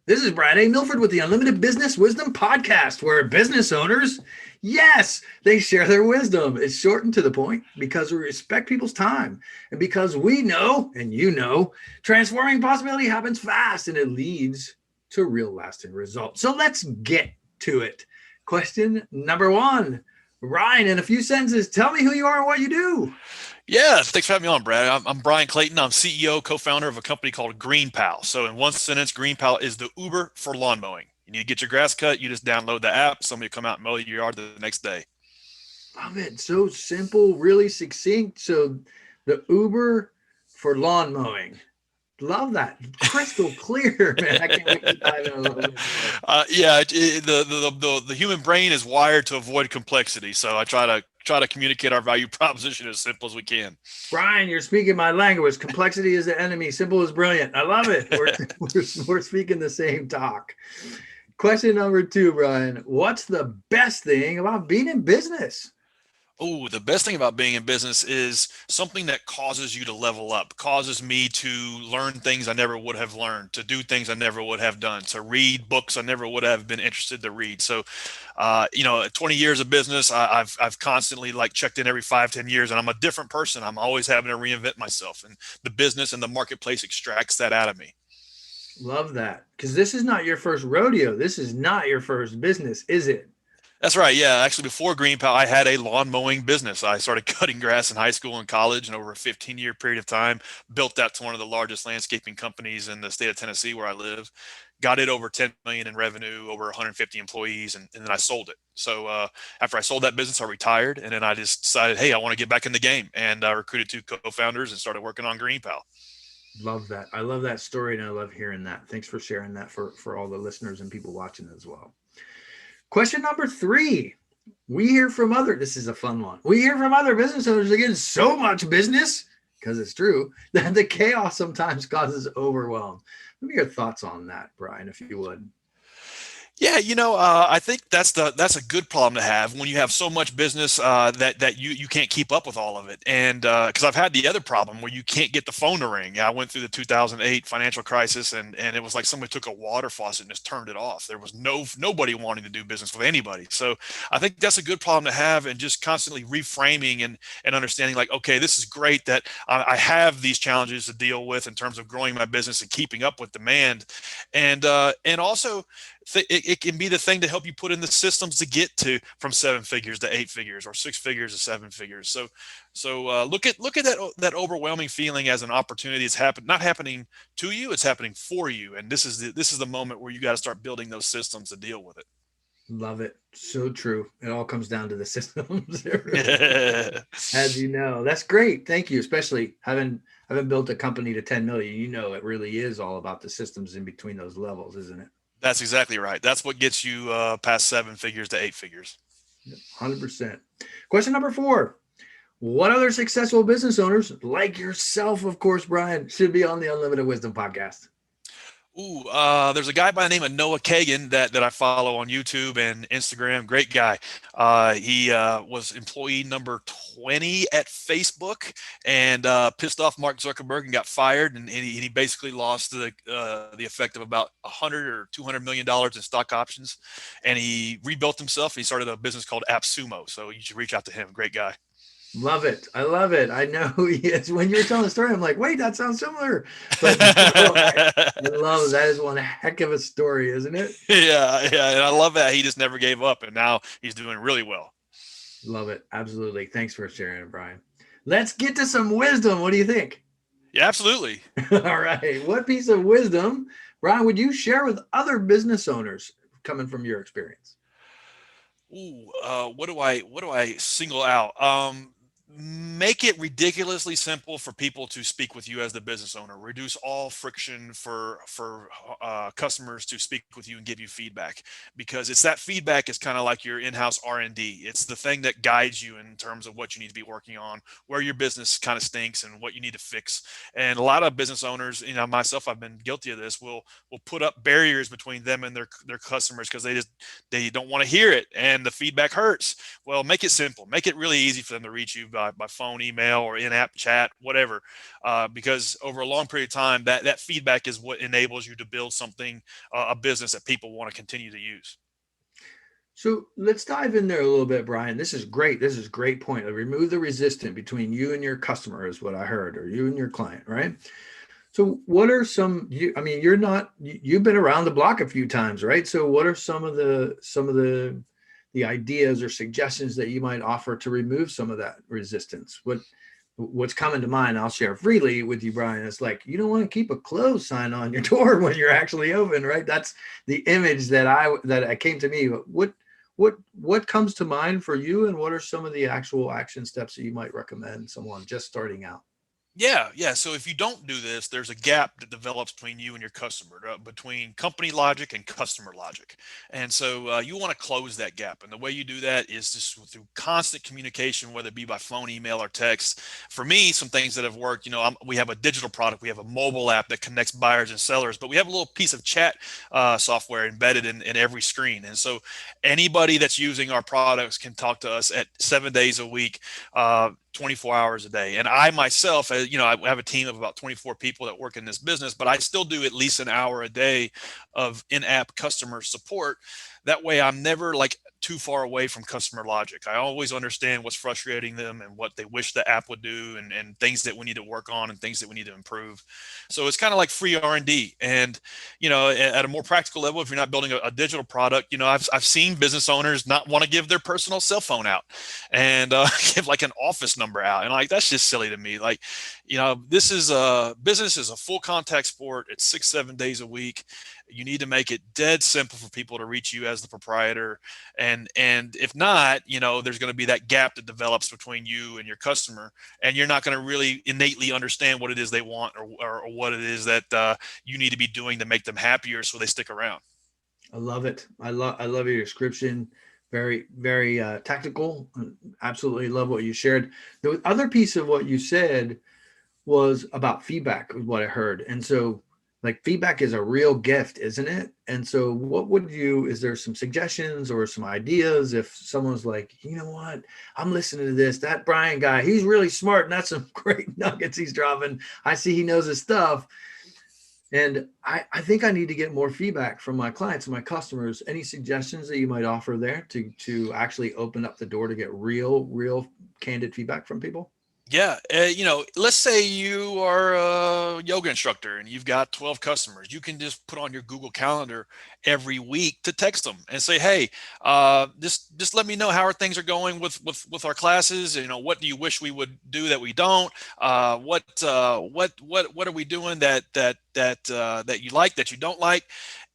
This is Brad A. Milford with the Unlimited Business Wisdom Podcast, where business owners, yes, they share their wisdom. It's short and to the point because we respect people's time and because we know, and you know, transforming possibility happens fast and it leads to real lasting results. So let's get to it. Question number one. Ryan, in a few sentences, tell me who you are and what you do. Yeah, thanks for having me on, Brad. I'm Bryan Clayton. I'm CEO, co-founder of a company called GreenPal. So in one sentence, GreenPal is the Uber for lawn mowing. You need to get your grass cut, you just download the app, somebody will come out and mow your yard the next day. Love it. So simple, really succinct. So the Uber for lawn mowing. Love that. Crystal clear, man. I can't wait to dive in a little bit more. The human brain is wired to avoid complexity. So I try to communicate our value proposition as simple as we can. Brian, you're speaking my language. Complexity is the enemy. Simple is brilliant. I love it. We're speaking the same talk. Question number two, Brian. What's the best thing about being in business? Oh, the best thing about being in business is something that causes you to level up, causes me to learn things I never would have learned, to do things I never would have done, to read books I never would have been interested to read. So, 20 years of business, I've constantly like checked in every 5, 10 years, and I'm a different person. I'm always having to reinvent myself, and the business and the marketplace extracts that out of me. Love that. Because this is not your first rodeo. This is not your first business, is it? That's right. Yeah. Actually, before GreenPal, I had a lawn mowing business. I started cutting grass in high school and college, and over a 15-year period of time, built that to one of the largest landscaping companies in the state of Tennessee where I live. Got it over 10 million in revenue, over 150 employees, and then I sold it. So after I sold that business, I retired, and then I just decided, hey, I want to get back in the game, and I recruited two co-founders and started working on GreenPal. Love that. I love that story and I love hearing that. Thanks for sharing that for all the listeners and people watching as well. Question number three. We hear from this is a fun one. We hear from other business owners that get so much business, because it's true, that the chaos sometimes causes overwhelm. What are your thoughts on that, Brian, if you would? Yeah, I think that's a good problem to have when you have so much business that you can't keep up with all of it. And because I've had the other problem where you can't get the phone to ring. I went through the 2008 financial crisis, and it was like somebody took a water faucet and just turned it off. There was nobody wanting to do business with anybody. So I think that's a good problem to have, and just constantly reframing and understanding like, okay, this is great that I have these challenges to deal with in terms of growing my business and keeping up with demand, and also it can be the thing to help you put in the systems to get to from 7 figures to 8 figures or 6 figures to 7 figures. So look at that overwhelming feeling as an opportunity. It's not happening to you, it's happening for you. And this is the moment where you got to start building those systems to deal with it. Love it. So true. It all comes down to the systems. Yeah. As you know, that's great. Thank you. Especially having built a company to 10 million, it really is all about the systems in between those levels, isn't it? That's exactly right. That's what gets you past 7 figures to 8 figures. 100%. Question number four. What other successful business owners, like yourself, of course, Brian, should be on the Unlimited Wisdom podcast? Ooh, there's a guy by the name of Noah Kagan that I follow on YouTube and Instagram. Great guy. He was employee number 20 at Facebook, and pissed off Mark Zuckerberg and got fired. And he basically lost the effect of about 100 or $200 million in stock options. And he rebuilt himself. He started a business called AppSumo. So you should reach out to him. Great guy. Love it. I love it. I know who he is. When you were telling the story, I'm like, wait, that sounds similar. But no, I love it. That is one heck of a story, isn't it? Yeah, and I love that he just never gave up, and now he's doing really well. Love it. Absolutely. Thanks for sharing it, Brian. Let's get to some wisdom. What do you think? Yeah, absolutely. All right. What piece of wisdom, Brian, would you share with other business owners coming from your experience? Ooh, what do I single out? Make it ridiculously simple for people to speak with you as the business owner. Reduce all friction for customers to speak with you and give you feedback, because it's that feedback is kind of like your in-house R&D. It's the thing that guides you in terms of what you need to be working on, where your business kind of stinks, and what you need to fix. And a lot of business owners, myself, I've been guilty of this. Will put up barriers between them and their customers because they don't want to hear it, and the feedback hurts. Well, make it simple. Make it really easy for them to reach you by phone, email, or in-app chat, whatever. Because over a long period of time, that feedback is what enables you to build something, a business that people want to continue to use. So let's dive in there a little bit, Brian. This is great. This is a great point. Remove the resistance between you and your customer is what I heard, or you and your client, right? So what are some, I mean, you've been around the block a few times, right? So what are some of the ideas or suggestions that you might offer to remove some of that resistance? What's coming to mind, I'll share freely with you, Brian. It's like, you don't want to keep a close sign on your door when you're actually open, right? That's the image that came to me. What comes to mind for you, and what are some of the actual action steps that you might recommend someone just starting out? Yeah, yeah. So if you don't do this, there's a gap that develops between you and your customer, between company logic and customer logic. And so you want to close that gap. And the way you do that is just through constant communication, whether it be by phone, email, or text. For me, some things that have worked, we have a digital product, we have a mobile app that connects buyers and sellers, but we have a little piece of chat software embedded in every screen. And so anybody that's using our products can talk to us at 7 days a week. 24 hours a day. And I myself, I have a team of about 24 people that work in this business, but I still do at least an hour a day of in-app customer support. That way I'm never like too far away from customer logic. I always understand what's frustrating them and what they wish the app would do, and things that we need to work on and things that we need to improve. So it's kind of like free R&D. And, at a more practical level, if you're not building a digital product, I've seen business owners not want to give their personal cell phone out and give like an office number out. And like, that's just silly to me. Like, this is business is a full contact sport. It's 6, 7 days a week. You need to make it dead simple for people to reach you as the proprietor. And if not, there's going to be that gap that develops between you and your customer, and you're not going to really innately understand what it is they want, or what it is that you need to be doing to make them happier so they stick around. I love it. I love your description. Very, very tactical. Absolutely love what you shared. The other piece of what you said was about feedback, was what I heard. And so, like, feedback is a real gift, isn't it? And so is there some suggestions or some ideas if someone's like, you know what, I'm listening to that Brian guy, he's really smart and that's some great nuggets he's dropping. I see he knows his stuff. And I think I need to get more feedback from my clients and my customers. Any suggestions that you might offer there to actually open up the door to get real candid feedback from people? Yeah, let's say you are a yoga instructor and you've got 12 customers. You can just put on your Google Calendar every week to text them and say, "Hey, just let me know how things are going with our classes. What do you wish we would do that we don't? What are we doing that you like, that you don't like?"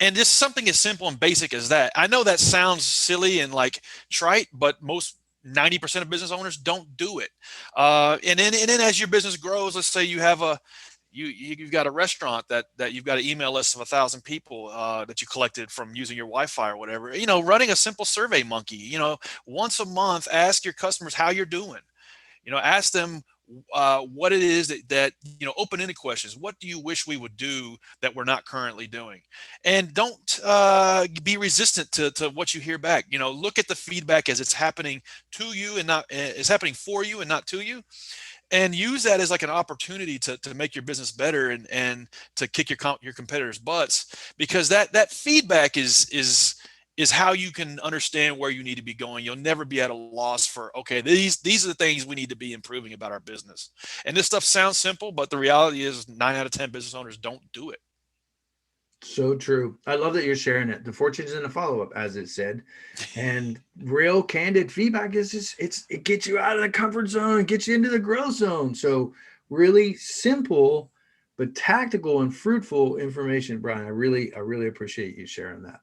And just something as simple and basic as that. I know that sounds silly and like trite, but most 90% of business owners don't do it. And then as your business grows, let's say you've got a restaurant that you've got an email list of 1,000 people that you collected from using your Wi-Fi or whatever. Running a simple survey monkey. Once a month, ask your customers how you're doing. Ask them what it is that open-ended questions. What do you wish we would do that we're not currently doing? And don't be resistant to what you hear back. Look at the feedback as it's happening to you and not it's happening for you and not to you, and use that as like an opportunity to make your business better, and to kick your competitors' butts, because that feedback is how you can understand where you need to be going. You'll never be at a loss for, okay, these are the things we need to be improving about our business. And this stuff sounds simple, but the reality is 9 out of 10 business owners don't do it. So true. I love that you're sharing it. The fortune is in the follow-up, as it said. And real candid feedback is just it gets you out of the comfort zone, gets you into the growth zone. So really simple but tactical and fruitful information, Brian. I really appreciate you sharing that.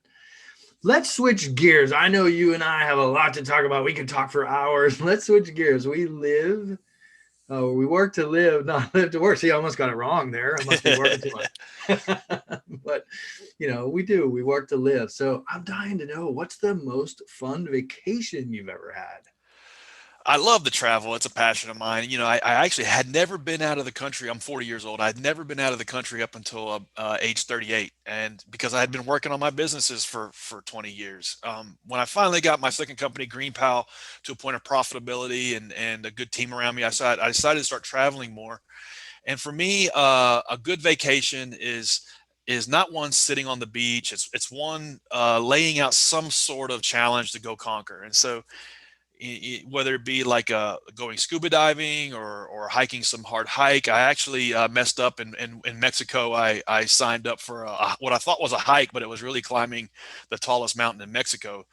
Let's switch gears. I know you and I have a lot to talk about. We can talk for hours. Let's switch gears. We work to live, not live to work. See, I almost got it wrong there. I must be working too much. But, we do. We work to live. So I'm dying to know, what's the most fun vacation you've ever had? I love to travel. It's a passion of mine. I actually had never been out of the country. I'm 40 years old. I'd never been out of the country up until age 38, and because I had been working on my businesses for 20 years. When I finally got my second company, GreenPal, to a point of profitability and a good team around me, I decided to start traveling more. And for me, a good vacation is not one sitting on the beach. It's one laying out some sort of challenge to go conquer. And so whether it be like going scuba diving or hiking some hard hike. I actually messed up in Mexico. I signed up for what I thought was a hike, but it was really climbing the tallest mountain in Mexico,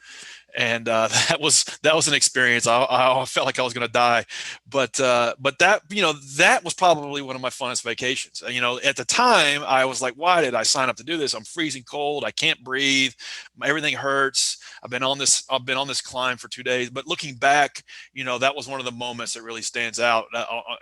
and that was an experience. I felt like I was going to die, but that was probably one of my funnest vacations. At the time I was like, why did I sign up to do this? I'm freezing cold. I can't breathe. Everything hurts. I've been on this climb for 2 days. But looking back, that was one of the moments that really stands out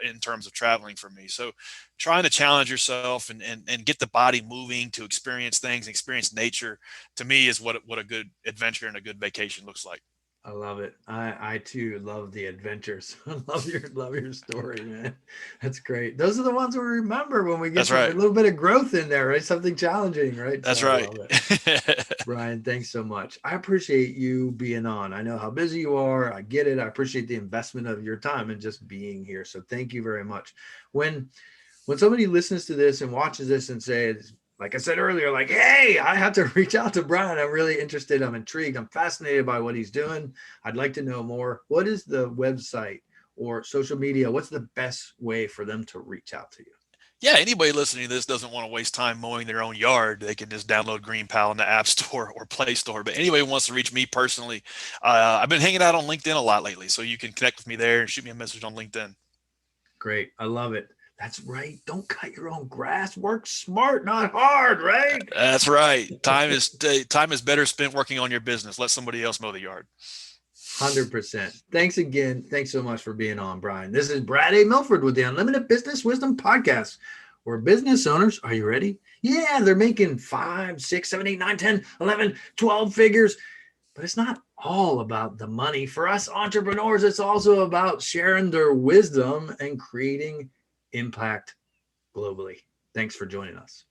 in terms of traveling for me. So trying to challenge yourself and get the body moving to experience things, experience nature, to me is what a good adventure and a good vacation looks like. I love it. I too love the adventures. I love your story, man. That's great. Those are the ones we remember when we get That's right. a little bit of growth in there, right? Something challenging, right? So That's I right. love it. Bryan, thanks so much. I appreciate you being on. I know how busy you are. I get it. I appreciate the investment of your time and just being here. So thank you very much. When somebody listens to this and watches this and says, like I said earlier, like, hey, I have to reach out to Bryan. I'm really interested. I'm intrigued. I'm fascinated by what he's doing. I'd like to know more. What is the website or social media? What's the best way for them to reach out to you? Yeah, anybody listening to this doesn't want to waste time mowing their own yard. They can just download GreenPal in the App Store or Play Store. But anybody who wants to reach me personally, I've been hanging out on LinkedIn a lot lately, so you can connect with me there and shoot me a message on LinkedIn. Great. I love it. That's right. Don't cut your own grass. Work smart, not hard, right? That's right. Time is better spent working on your business. Let somebody else mow the yard. 100%. Thanks again. Thanks so much for being on, Bryan. This is Brad A. Milford with the Unlimited Business Wisdom Podcast, where business owners, are you ready? Yeah, they're making 5, 6, 7, 8, 9, 10, 11, 12 figures. But it's not all about the money. For us entrepreneurs, it's also about sharing their wisdom and creating impact globally. Thanks for joining us.